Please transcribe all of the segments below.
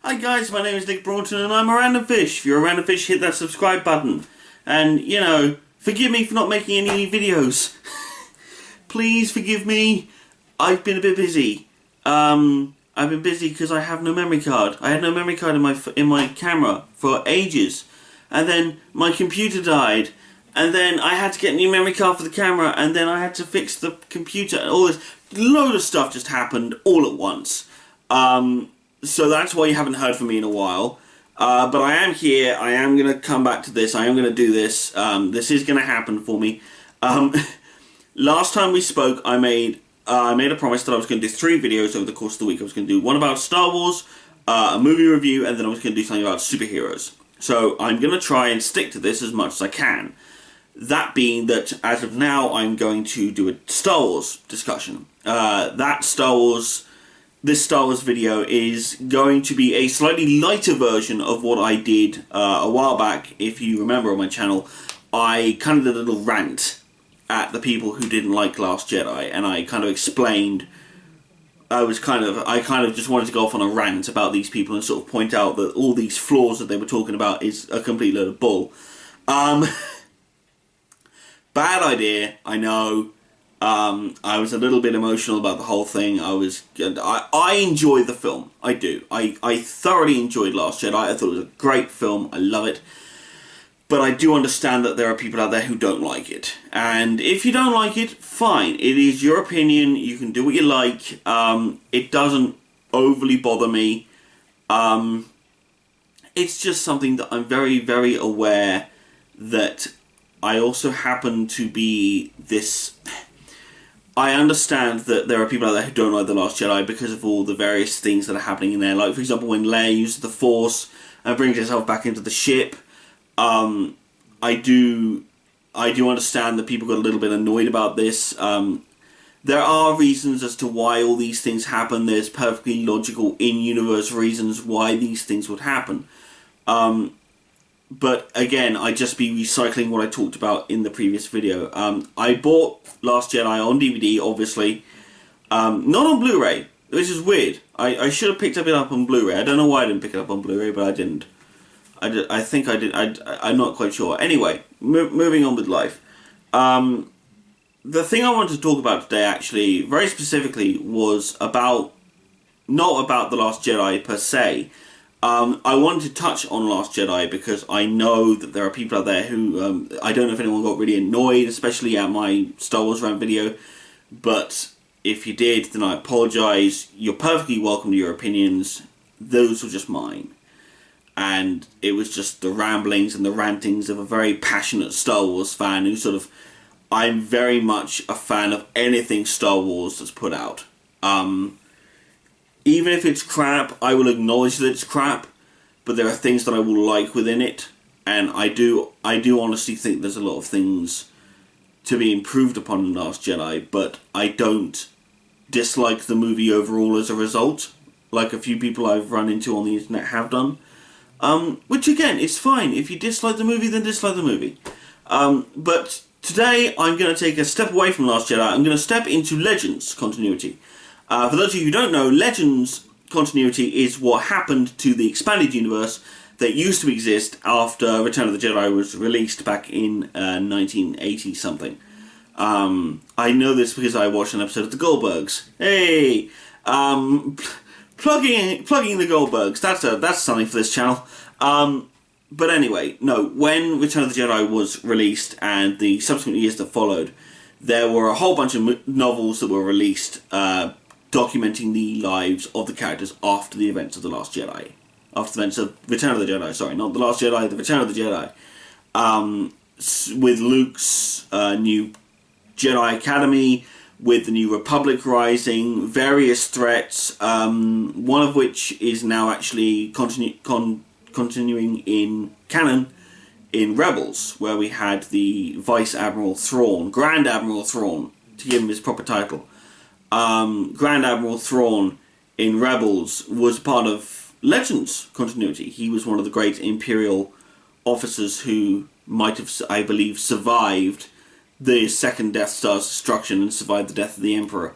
Hi guys, my name is Nick Broughton and I'm a Randomfish. If you're a Randomfish, hit that subscribe button. And, you know, forgive me for not making any videos. Please forgive me. I've been a bit busy. I've been busy because I have no memory card. I had no memory card in my camera for ages. And then my computer died. And then I had to get a new memory card for the camera. And then I had to fix the computer. And all this load of stuff just happened all at once. So that's why you haven't heard from me in a while. But I am here. I am going to come back to this. I am going to do this. This is going to happen for me. Last time we spoke, I made a promise that I was going to do 3 videos over the course of the week. I was going to do one about Star Wars, a movie review, and then I was going to do something about superheroes. So I'm going to try and stick to this as much as I can. That being that, as of now, I'm going to do a Star Wars discussion. This Star Wars video is going to be a slightly lighter version of what I did a while back. If you remember on my channel, I kind of did a little rant at the people who didn't like Last Jedi, and I kind of explained. I kind of just wanted to go off on a rant about these people and sort of point out that all these flaws that they were talking about is a complete load of bull. Bad idea, I know. I was a little bit emotional about the whole thing. I enjoyed the film. I do. I thoroughly enjoyed Last Jedi. I thought it was a great film. I love it. But I do understand that there are people out there who don't like it. And if you don't like it, fine. It is your opinion. You can do what you like. It doesn't overly bother me. It's just something that I'm very, very aware that I also happen to be this... I understand that there are people out there who don't like The Last Jedi because of all the various things that are happening in there. Like, for example, when Leia uses the Force and brings herself back into the ship. I do understand that people got a little bit annoyed about this. There are reasons as to why all these things happen. There's perfectly logical in-universe reasons why these things would happen. But again, I'd just be recycling what I talked about in the previous video. I bought Last Jedi on DVD, obviously. Not on Blu-ray, which is weird. I should have picked it up on Blu-ray. I don't know why I didn't pick it up on Blu-ray, but I didn't. I think I did. I'm not quite sure. Anyway, moving on with life. The thing I wanted to talk about today, actually, very specifically, was not about The Last Jedi per se. I wanted to touch on Last Jedi because I know that there are people out there who, I don't know if anyone got really annoyed, especially at my Star Wars rant video, but if you did, then I apologise. You're perfectly welcome to your opinions. Those were just mine. And it was just the ramblings and the rantings of a very passionate Star Wars fan who I'm very much a fan of anything Star Wars that's put out. Even if it's crap, I will acknowledge that it's crap, but there are things that I will like within it, and I do honestly think there's a lot of things to be improved upon in Last Jedi, but I don't dislike the movie overall as a result, like a few people I've run into on the internet have done. Which again, is fine. If you dislike the movie, then dislike the movie. But today, I'm going to take a step away from Last Jedi. I'm going to step into Legends continuity. For those of you who don't know, Legends continuity is what happened to the expanded universe that used to exist after Return of the Jedi was released back in 1980-something. I know this because I watched an episode of The Goldbergs. Hey! Plugging the Goldbergs. That's something for this channel. But anyway, no. When Return of the Jedi was released and the subsequent years that followed, there were a whole bunch of novels that were released documenting the lives of the characters after the events of The Last Jedi. After the events of Return of the Jedi. Sorry, not The Last Jedi. The Return of the Jedi. With Luke's new Jedi Academy, with the New Republic rising, various threats, one of which is now actually continuing in canon in Rebels, where we had the Vice Admiral Thrawn, Grand Admiral Thrawn, to give him his proper title. Grand Admiral Thrawn in Rebels was part of Legends continuity. He was one of the great Imperial officers who might have, I believe, survived the second Death Star's destruction and survived the death of the Emperor.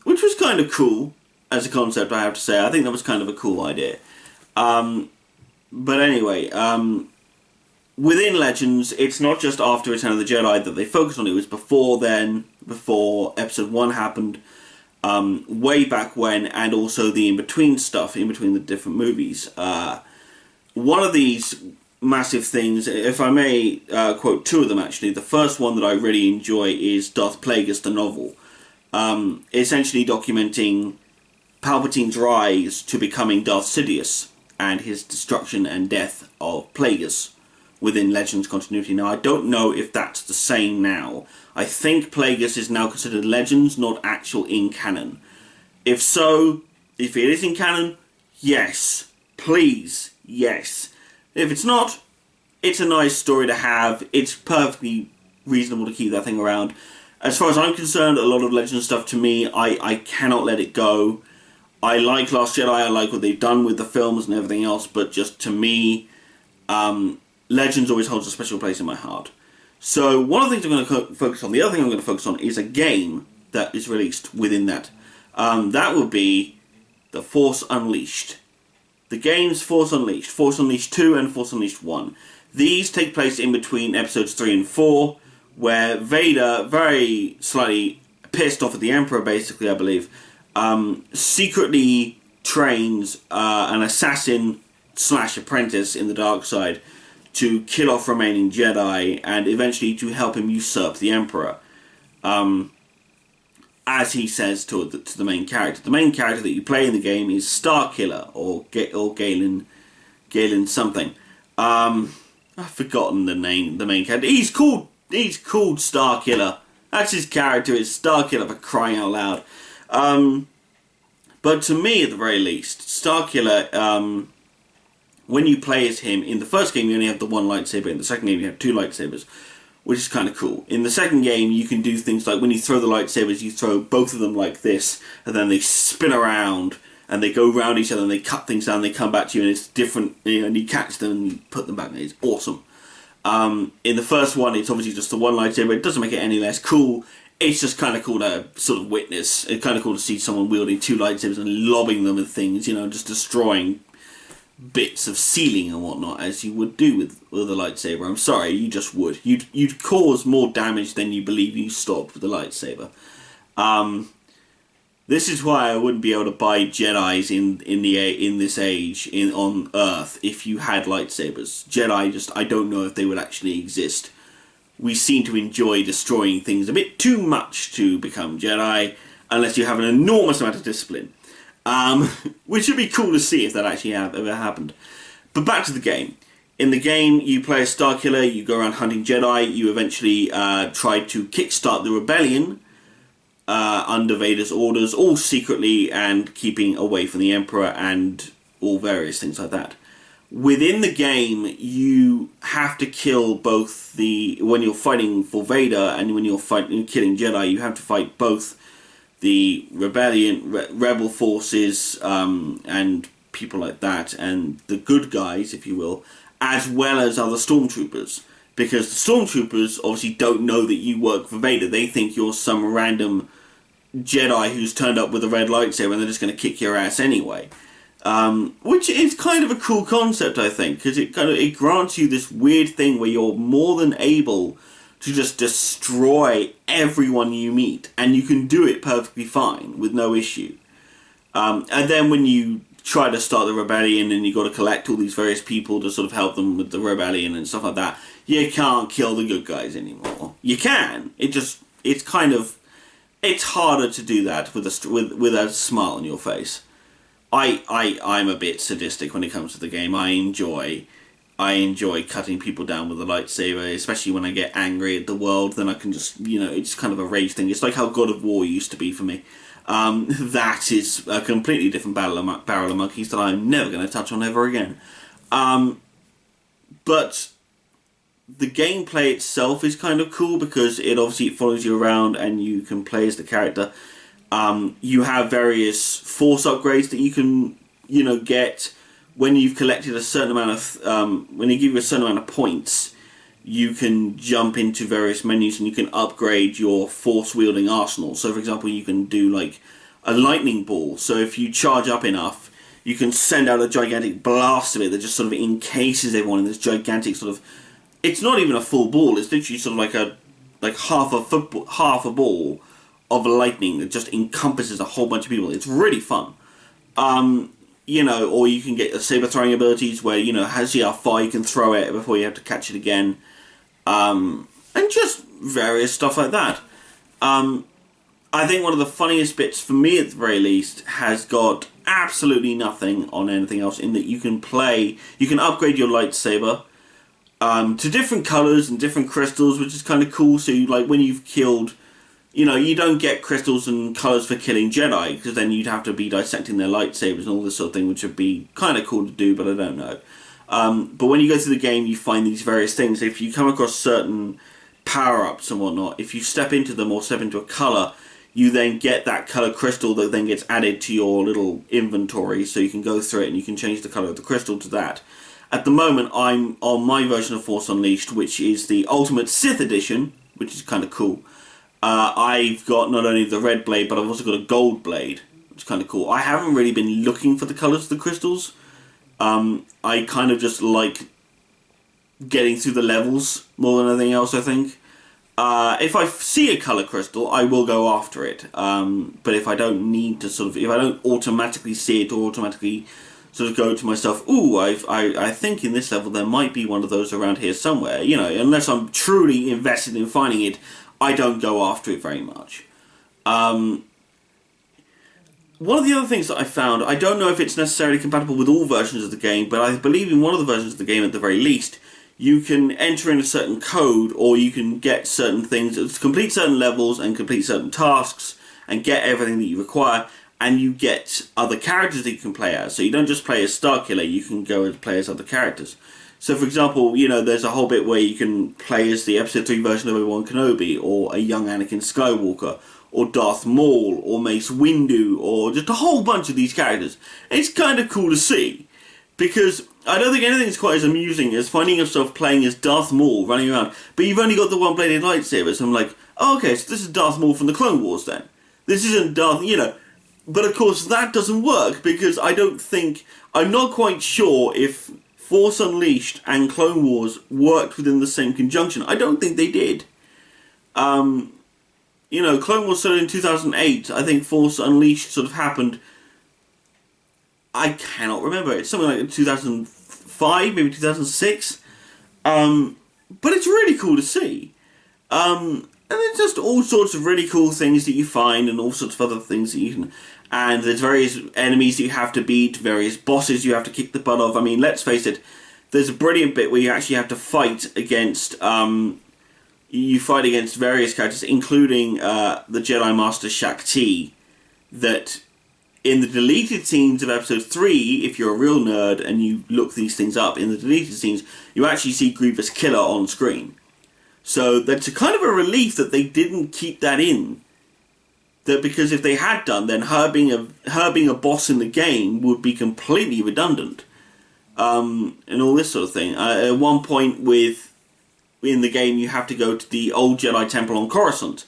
Which was kind of cool as a concept, I have to say. I think that was kind of a cool idea. But anyway, within Legends, it's not just after Return of the Jedi that they focus on. It was before then, before Episode 1 happened, way back when, and also the in-between stuff, in between the different movies. One of these massive things, if I may quote two of them actually, the first one that I really enjoy is Darth Plagueis the novel, essentially documenting Palpatine's rise to becoming Darth Sidious and his destruction and death of Plagueis within Legends continuity. Now, I don't know if that's the same now. I think Plagueis is now considered Legends, not actual in canon. If so, if it is in canon, yes. Please, yes. If it's not, it's a nice story to have. It's perfectly reasonable to keep that thing around. As far as I'm concerned, a lot of Legends stuff to me, I cannot let it go. I like Last Jedi, I like what they've done with the films and everything else, but just to me, Legends always holds a special place in my heart. So one of the things I'm going to focus on, the other thing I'm going to focus on is a game that is released within that. That would be The Force Unleashed. The games Force Unleashed 2 and Force Unleashed 1. These take place in between episodes 3 and 4, where Vader, very slightly pissed off at the Emperor, basically, I believe, secretly trains an assassin / apprentice in the dark side to kill off remaining Jedi and eventually to help him usurp the Emperor. As he says to the main character. The main character that you play in the game is Starkiller, or Galen something. I've forgotten the name, the main character. He's called Starkiller. That's his character, is Starkiller, for crying out loud. But to me, at the very least, Starkiller, when you play as him, in the first game you only have the one lightsaber, in the second game you have two lightsabers, which is kind of cool. In the second game, you can do things like when you throw the lightsabers, you throw both of them like this, and then they spin around, and they go around each other, and they cut things down, and they come back to you, and it's different, and you catch them, and you put them back, and it's awesome. In the first one, it's obviously just the one lightsaber. It doesn't make it any less cool. It's just kind of cool to sort of witness. It's kind of cool to see someone wielding two lightsabers and lobbing them at things, just destroying bits of ceiling and whatnot, as you would do with a lightsaber. I'm sorry, you just would. You'd cause more damage than you believe you stopped with a lightsaber. This is why I wouldn't be able to buy Jedis in this age on Earth if you had lightsabers. Jedi, I don't know if they would actually exist. We seem to enjoy destroying things a bit too much to become Jedi, unless you have an enormous amount of discipline. Which would be cool to see if that actually ever happened. But back to the game. In the game, you play a Starkiller, you go around hunting Jedi, you eventually try to kickstart the rebellion under Vader's orders, all secretly and keeping away from the Emperor and all various things like that. Within the game, you have to kill both when you're fighting for Vader and when you're killing Jedi, you have to fight both the rebel forces, and people like that, and the good guys, if you will, as well as other stormtroopers. Because the stormtroopers obviously don't know that you work for Vader. They think you're some random Jedi who's turned up with a red lightsaber and they're just going to kick your ass anyway. Which is kind of a cool concept, I think, because it grants you this weird thing where you're more than able to just destroy everyone you meet, and you can do it perfectly fine with no issue. And then when you try to start the rebellion and you've got to collect all these various people to sort of help them with the rebellion and stuff like that, you can't kill the good guys anymore. You can. It's harder to do that with a smile on your face. I'm a bit sadistic when it comes to the game. I enjoy cutting people down with a lightsaber, especially when I get angry at the world. Then I can just, it's kind of a rage thing. It's like how God of War used to be for me. That is a completely different barrel of monkeys that I'm never going to touch on ever again. But the gameplay itself is kind of cool because it obviously follows you around and you can play as the character. You have various force upgrades that you can, get when you've collected a certain amount of, when they give you a certain amount of points. You can jump into various menus and you can upgrade your force-wielding arsenal. So, for example, you can do like a lightning ball. So if you charge up enough, you can send out a gigantic blast of it that just sort of encases everyone in this gigantic sort of... It's not even a full ball, it's literally sort of like half a ball of lightning that just encompasses a whole bunch of people. It's really fun. You know, or you can get saber throwing abilities where, you know, see how far you can throw it before you have to catch it again. And just various stuff like that. I think one of the funniest bits, for me at the very least, has got absolutely nothing on anything else, in that you can upgrade your lightsaber to different colours and different crystals, which is kind of cool. So, like, when you've killed... You know, you don't get crystals and colours for killing Jedi, because then you'd have to be dissecting their lightsabers and all this sort of thing, which would be kind of cool to do, but I don't know. But when you go through the game, you find these various things. If you come across certain power-ups and whatnot, if you step into them or step into a colour, you then get that colour crystal that then gets added to your little inventory, so you can go through it and you can change the colour of the crystal to that. At the moment, I'm on my version of Force Unleashed, which is the Ultimate Sith Edition, which is kind of cool. I've got not only the red blade, but I've also got a gold blade, which is kind of cool. I haven't really been looking for the colours of the crystals. I kind of just like getting through the levels more than anything else, I think. If I see a colour crystal, I will go after it. But if I don't need to if I don't automatically see it or automatically sort of go to myself, ooh, I think in this level there might be one of those around here somewhere, you know, unless I'm truly invested in finding it, I don't go after it very much. One of the other things that I found, I don't know if it's necessarily compatible with all versions of the game, but I believe in one of the versions of the game at the very least, you can enter in a certain code, or you can get certain things, complete certain levels and complete certain tasks, and get everything that you require, and you get other characters that you can play as. So you don't just play as Starkiller, you can go and play as other characters. So, for example, you know, there's a whole bit where you can play as the Episode 3 version of Obi-Wan Kenobi, or a young Anakin Skywalker, or Darth Maul, or Mace Windu, or just a whole bunch of these characters. It's kind of cool to see, because I don't think anything's quite as amusing as finding yourself playing as Darth Maul, running around, but you've only got the one-bladed lightsaber, so I'm like, oh, okay, so this is Darth Maul from the Clone Wars, then. This isn't Darth, you know. But, of course, that doesn't work, because I'm not quite sure if Force Unleashed and Clone Wars worked within the same conjunction. I don't think they did. You know, Clone Wars started in 2008. I think Force Unleashed sort of happened... I cannot remember. It's something like 2005, maybe 2006. But it's really cool to see. And there's just all sorts of really cool things that you find, and all sorts of other things that you can... And there's various enemies that you have to beat, various bosses you have to kick the butt of. I mean, let's face it, there's a brilliant bit where you actually have to fight against... you fight against various characters, including the Jedi Master Shaak-Ti, that in the deleted scenes of Episode 3, if you're a real nerd and you look these things up, in the deleted scenes, you actually see Grievous Killer on screen. So that's a kind of a relief that they didn't keep that in. That because if they had done, then her being a boss in the game would be completely redundant, and all this sort of thing. At one point in the game, you have to go to the old Jedi Temple on Coruscant,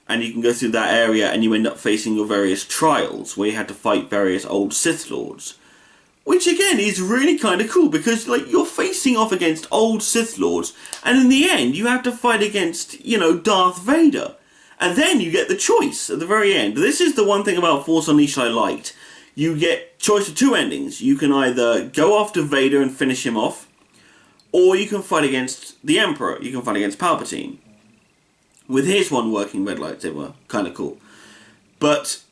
and you can go through that area, and you end up facing your various trials where you had to fight various old Sith Lords, which again is really kind of cool, because like you're facing off against old Sith Lords, and in the end you have to fight against, you know, Darth Vader. And then you get the choice at the very end. This is the one thing about Force Unleashed I liked. You get choice of two endings. You can either go after Vader and finish him off, or you can fight against the Emperor. You can fight against Palpatine. With his one working red lightsaber. Kind of cool. But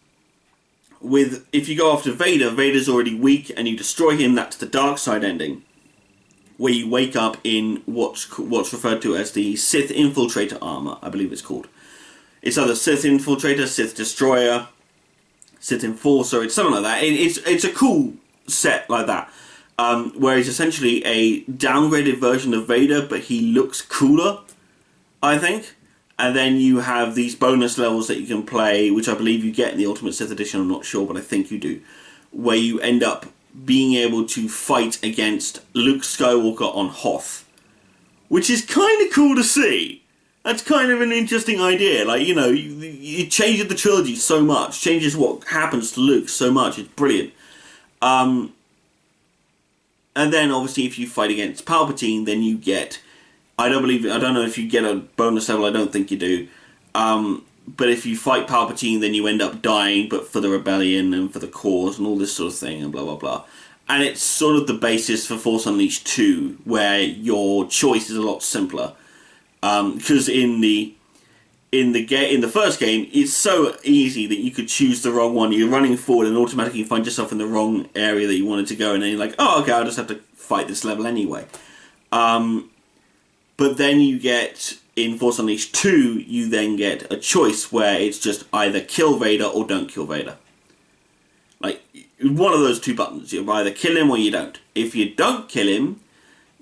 if you go after Vader, Vader's already weak and you destroy him. That's the dark side ending, where you wake up in what's referred to as the Sith Infiltrator armor, I believe it's called. It's either Sith Infiltrator, Sith Destroyer, Sith Enforcer, it's something like that. It's a cool set like that, where he's essentially a downgraded version of Vader, but he looks cooler, I think. And then you have these bonus levels that you can play, which I believe you get in the Ultimate Sith Edition, I'm not sure, but I think you do, where you end up being able to fight against Luke Skywalker on Hoth, which is kind of cool to see. That's kind of an interesting idea. Like, you know, it changes the trilogy so much, changes what happens to Luke so much. It's brilliant. And then obviously if you fight against Palpatine, then you get, I don't know if you get a bonus level, I don't think you do. But if you fight Palpatine, then you end up dying, but for the rebellion and for the cause and all this sort of thing and blah blah blah. And it's sort of the basis for Force Unleashed 2, where your choice is a lot simpler. Because in the first game, it's so easy that you could choose the wrong one. You're running forward and automatically find yourself in the wrong area that you wanted to go, and then you're like, oh, okay, I'll just have to fight this level anyway. But then you get, in Force Unleashed 2, you then get a choice where it's just either kill Vader or don't kill Vader. Like, one of those two buttons. You either kill him or you don't. If you don't kill him,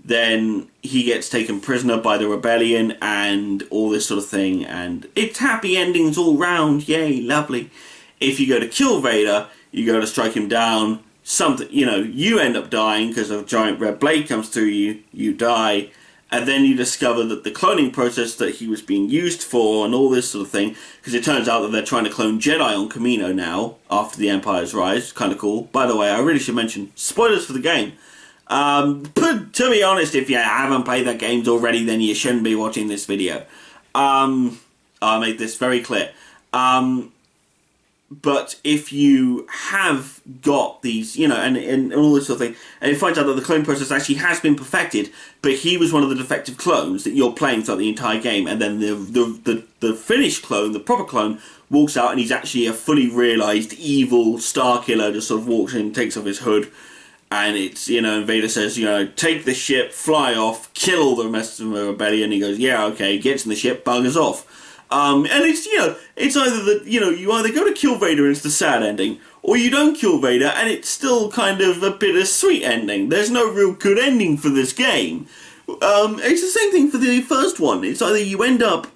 then he gets taken prisoner by the rebellion and all this sort of thing, and it's happy endings all round, yay, lovely. If you go to kill Vader, you go to strike him down, something, you end up dying because a giant red blade comes through you, you die, and then you discover that the cloning process that he was being used for and all this sort of thing, because it turns out that they're trying to clone Jedi on Kamino now, after the Empire's rise, kind of cool. By the way, I really should mention, spoilers for the game. But to be honest, if you haven't played the games already, then you shouldn't be watching this video. I'll make this very clear. But if you have got these, and all this sort of thing, and it finds out that the clone process actually has been perfected, but he was one of the defective clones that you're playing throughout the entire game, and then the finished clone, the proper clone, walks out and he's actually a fully realised evil star killer, just sort of walks in, takes off his hood, and it's, and Vader says, take the ship, fly off, kill all the rest of the rebellion. He goes, yeah, okay, gets in the ship, buggers off. And it's, it's either that, you either go to kill Vader and it's the sad ending, or you don't kill Vader and it's still kind of a bittersweet ending. There's no real good ending for this game. It's the same thing for the first one. It's either you end up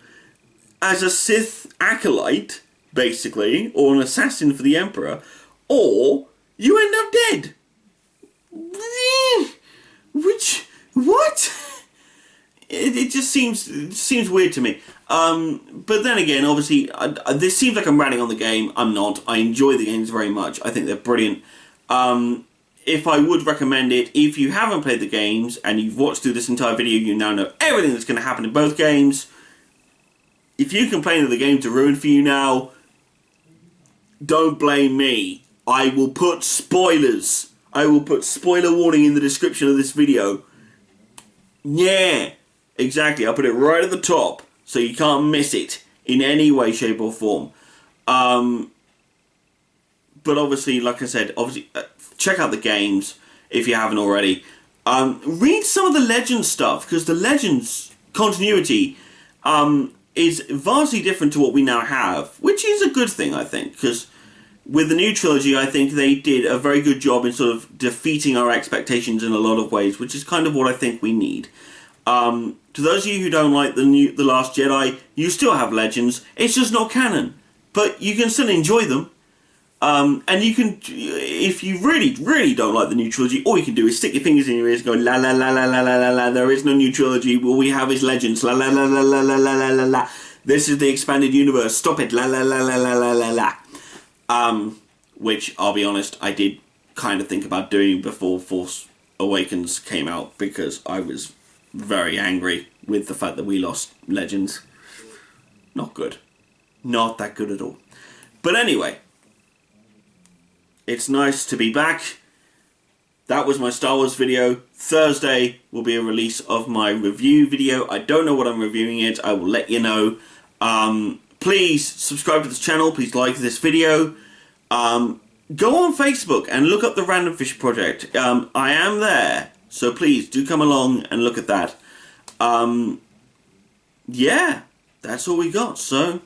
as a Sith acolyte, basically, or an assassin for the Emperor, or you end up dead. What? It just seems weird to me. But then again, obviously, this seems like I'm ratting on the game. I'm not. I enjoy the games very much. I think they're brilliant. If I would recommend it, if you haven't played the games and you've watched through this entire video, you now know everything that's going to happen in both games. If you complain that the games are ruined for you now, don't blame me. I will put spoilers. I will put spoiler warning in the description of this video. Yeah, exactly. I'll put it right at the top so you can't miss it in any way, shape or form. But obviously, like I said, check out the games if you haven't already. Read some of the Legends stuff, because the Legends continuity is vastly different to what we now have, which is a good thing, I think, because with the new trilogy, I think they did a very good job in sort of defeating our expectations in a lot of ways, which is kind of what I think we need. To those of you who don't like The Last Jedi, you still have Legends. It's just not canon, but you can still enjoy them. And you can, if you really, really don't like the new trilogy, all you can do is stick your fingers in your ears and go la la la la la la la la. There is no new trilogy. All we have is Legends. La la la la la la la la la la. This is the expanded universe. Stop it. La la la la la la la la. Which, I'll be honest, I did kind of think about doing before Force Awakens came out, because I was very angry with the fact that we lost Legends. Not good. Not that good at all. But anyway, it's nice to be back. That was my Star Wars video. Thursday will be a release of my review video. I don't know what I'm reviewing yet. I will let you know. Please subscribe to this channel. Please like this video. Go on Facebook and look up the Randomfish project. I am there, so please do come along and look at that. Yeah, that's all we got. So,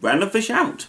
Randomfish out.